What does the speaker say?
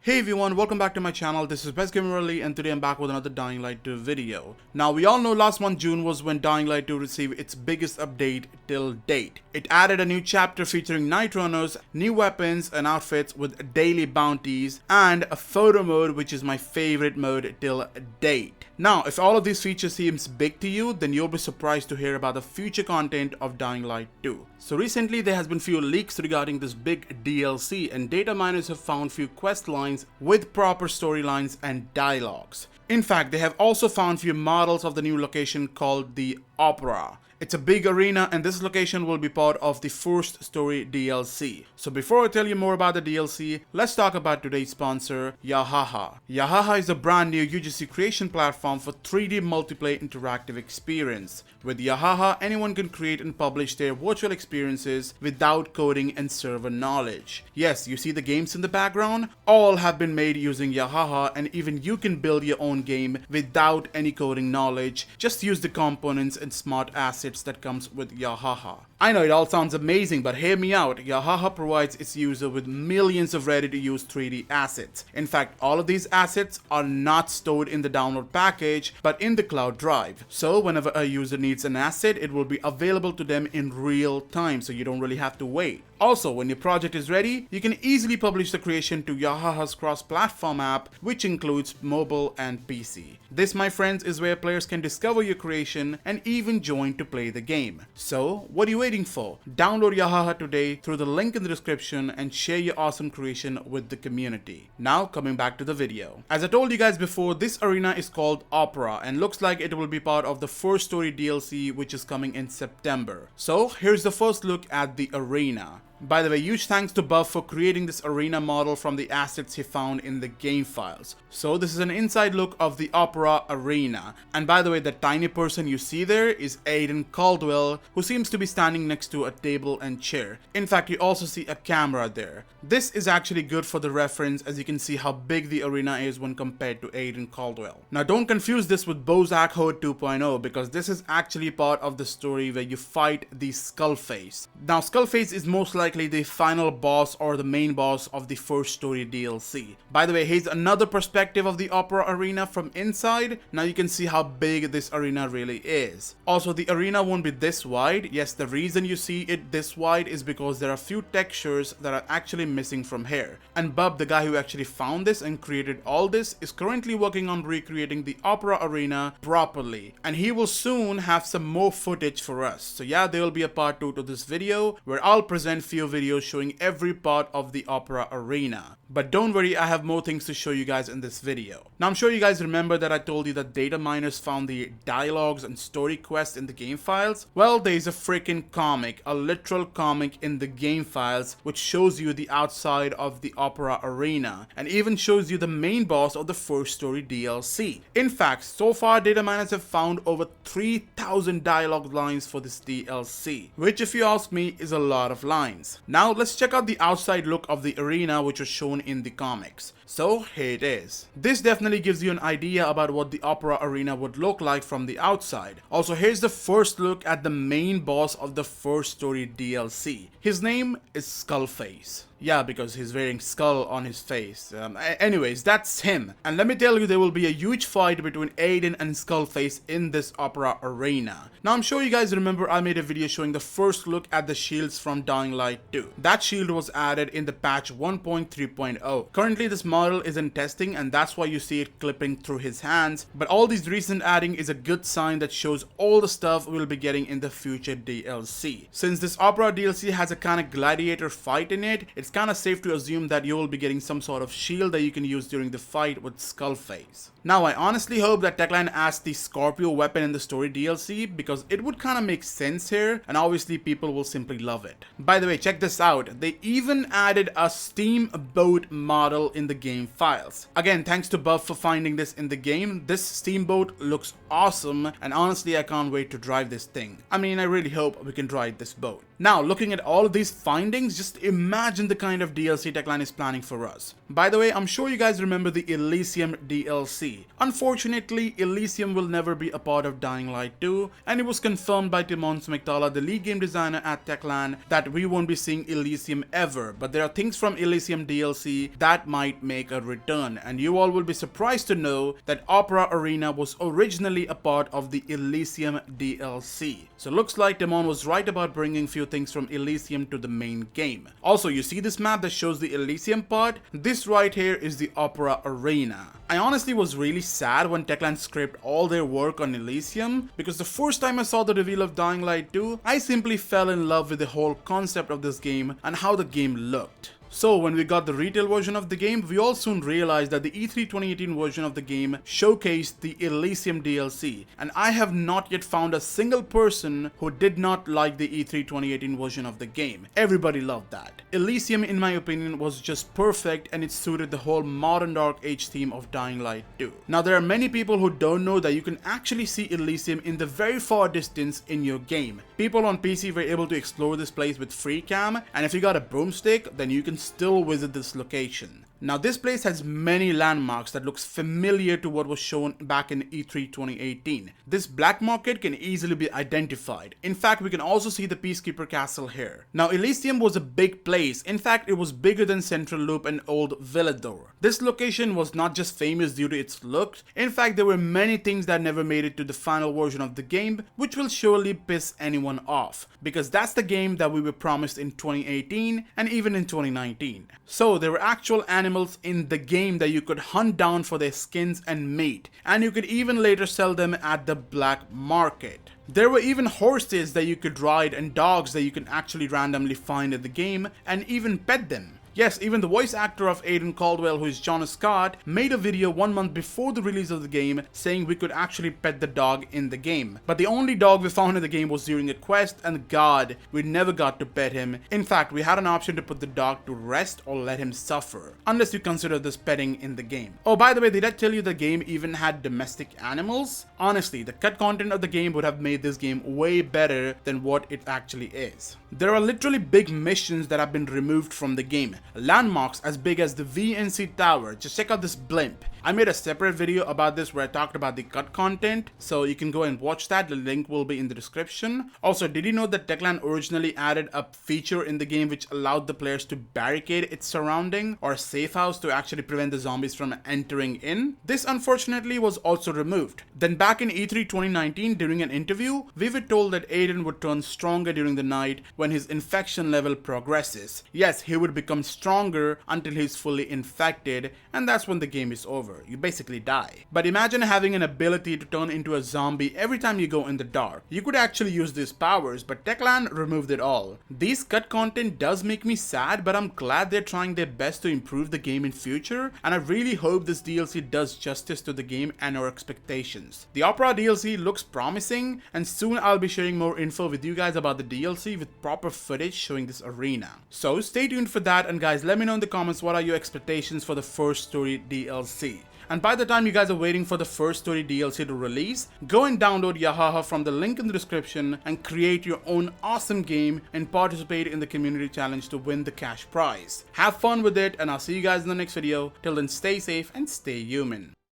Hey everyone, welcome back to my channel. This is BestGamerAli and today I'm back with another Dying Light 2 video. Now we all know last month June was when Dying Light 2 received its biggest update till date. It added a new chapter featuring night runners, new weapons and outfits with daily bounties, and a photo mode which is my favorite mode till date. Now, if all of these features seems big to you, then you'll be surprised to hear about the future content of Dying Light 2. So recently there has been few leaks regarding this big DLC and data miners have found few quest lines with proper storylines and dialogues. In fact, they have also found few models of the new location called the Opera. It's a big arena and this location will be part of the first story DLC. So before I tell you more about the DLC, let's talk about today's sponsor, Yahaha. Yahaha is a brand new UGC creation platform for 3D multiplayer interactive experience. With Yahaha, anyone can create and publish their virtual experiences without coding and server knowledge. Yes, you see the games in the background? All have been made using Yahaha and even you can build your own game without any coding knowledge. Just use the components and smart assets that comes with Yahaha. I know it all sounds amazing, but hear me out. Yahaha provides its user with millions of ready-to-use 3D assets. In fact, all of these assets are not stored in the download package, but in the cloud drive. So whenever a user needs an asset, it will be available to them in real time, so you don't really have to wait. Also, when your project is ready, you can easily publish the creation to Yahaha's cross-platform app, which includes mobile and PC. This, my friends, is where players can discover your creation and even join to play the game. So, what are you waiting for? Download Yahaha today through the link in the description and share your awesome creation with the community. Now, coming back to the video. As I told you guys before, this arena is called Opera and looks like it will be part of the first story DLC which is coming in September. So, here's the first look at the arena. By the way, huge thanks to Buff for creating this arena model from the assets he found in the game files. So this is an inside look of the Opera arena. And by the way, the tiny person you see there is Aiden Caldwell, who seems to be standing next to a table and chair. In fact, you also see a camera there. This is actually good for the reference as you can see how big the arena is when compared to Aiden Caldwell. Now don't confuse this with Bozak Horde 2.0 because this is actually part of the story where you fight the SkullFace. Now SkullFace is most likely the final boss or the main boss of the first story DLC. By the way, here's another perspective of the Opera arena from inside. Now you can see how big this arena really is. Also, the arena won't be this wide. Yes, the reason you see it this wide is because there are few textures that are actually missing from here. And Bub, the guy who actually found this and created all this, is currently working on recreating the Opera arena properly. And he will soon have some more footage for us. So yeah, there will be a part 2 to this video where I'll present few videos showing every part of the Opera arena. But don't worry, I have more things to show you guys in this video. Now I'm sure you guys remember that I told you that data miners found the dialogues and story quests in the game files. Well, there is a freaking comic, a literal comic in the game files which shows you the outside of the Opera arena and even shows you the main boss of the first story DLC. In fact, so far data miners have found over 3,000 dialogue lines for this DLC, which if you ask me is a lot of lines. Now let's check out the outside look of the arena which was shown in the comics. So here it is. This definitely gives you an idea about what the Opera arena would look like from the outside. Also, here's the first look at the main boss of the first story DLC. His name is SkullFace. Yeah, because he's wearing skull on his face. Anyways, that's him. And let me tell you, there will be a huge fight between Aiden and SkullFace in this Opera arena. Now, I'm sure you guys remember I made a video showing the first look at the shields from Dying Light 2. That shield was added in the patch 1.3.0. Currently, this model is in testing and that's why you see it clipping through his hands. But all these recent adding is a good sign that shows all the stuff we'll be getting in the future DLC. Since this Opera DLC has a kind of gladiator fight in it, it's kind of safe to assume that you will be getting some sort of shield that you can use during the fight with SkullFace. Now, I honestly hope that Techland adds the Scorpio weapon in the story DLC because it would kind of make sense here and obviously people will simply love it. By the way, check this out. They even added a steamboat model in the game files. Again, thanks to Buff for finding this in the game. This steamboat looks awesome and honestly I can't wait to drive this thing. I mean, I really hope we can drive this boat. Now, looking at all of these findings, just imagine the kind of DLC Techland is planning for us. By the way, I'm sure you guys remember the Elysium DLC. Unfortunately, Elysium will never be a part of Dying Light 2, and it was confirmed by Timons McTalla, the lead game designer at Techland, that we won't be seeing Elysium ever, but there are things from Elysium DLC that might make a return, and you all will be surprised to know that Opera Arena was originally a part of the Elysium DLC. So looks like Timon was right about bringing few things from Elysium to the main game. Also, you see this map that shows the Elysium part? This right here is the Opera Arena. I honestly was really sad when Techland scrapped all their work on Elysium, because the first time I saw the reveal of Dying Light 2, I simply fell in love with the whole concept of this game and how the game looked. So when we got the retail version of the game, we all soon realized that the E3 2018 version of the game showcased the Elysium DLC, and I have not yet found a single person who did not like the E3 2018 version of the game. Everybody loved that. Elysium, in my opinion, was just perfect, and it suited the whole modern dark age theme of Dying Light 2. Now there are many people who don't know that you can actually see Elysium in the very far distance in your game. People on PC were able to explore this place with free cam, and if you got a broomstick, then you can still visit this location. Now this place has many landmarks that looks familiar to what was shown back in E3 2018. This black market can easily be identified. In fact, we can also see the Peacekeeper Castle here. Now Elysium was a big place. In fact, it was bigger than Central Loop and Old Villador. This location was not just famous due to its looks. In fact, there were many things that never made it to the final version of the game, which will surely piss anyone off, because that's the game that we were promised in 2018 and even in 2019. So there were actual animals in the game that you could hunt down for their skins and meat, and you could even later sell them at the black market. There were even horses that you could ride and dogs that you can actually randomly find in the game and even pet them. Yes, even the voice actor of Aiden Caldwell, who is John Scott, made a video 1 month before the release of the game saying we could actually pet the dog in the game. But the only dog we found in the game was during a quest, and God, we never got to pet him. In fact, we had an option to put the dog to rest or let him suffer, unless you consider this petting in the game. Oh, by the way, did I tell you the game even had domestic animals? Honestly, the cut content of the game would have made this game way better than what it actually is. There are literally big missions that have been removed from the game. Landmarks as big as the VNC Tower. Just check out this blimp. I made a separate video about this where I talked about the cut content, so you can go and watch that. The link will be in the description. Also, did you know that Techland originally added a feature in the game which allowed the players to barricade its surrounding or a safe house to actually prevent the zombies from entering in? This unfortunately was also removed. Then back in E3 2019, during an interview, we were told that Aiden would turn stronger during the night when his infection level progresses. Yes, he would become stronger until he's fully infected, and that's when the game is over. You basically die. But imagine having an ability to turn into a zombie every time you go in the dark. You could actually use these powers, but Techland removed it all. These cut content does make me sad, but I'm glad they're trying their best to improve the game in future, and I really hope this DLC does justice to the game and our expectations. The Opera DLC looks promising, and soon I'll be sharing more info with you guys about the DLC with proper footage showing this arena. So stay tuned for that, and guys, let me know in the comments what are your expectations for the First Story DLC. And by the time you guys are waiting for the First Story DLC to release, go and download Yahaha from the link in the description and create your own awesome game and participate in the community challenge to win the cash prize. Have fun with it, and I'll see you guys in the next video. Till then, stay safe and stay human.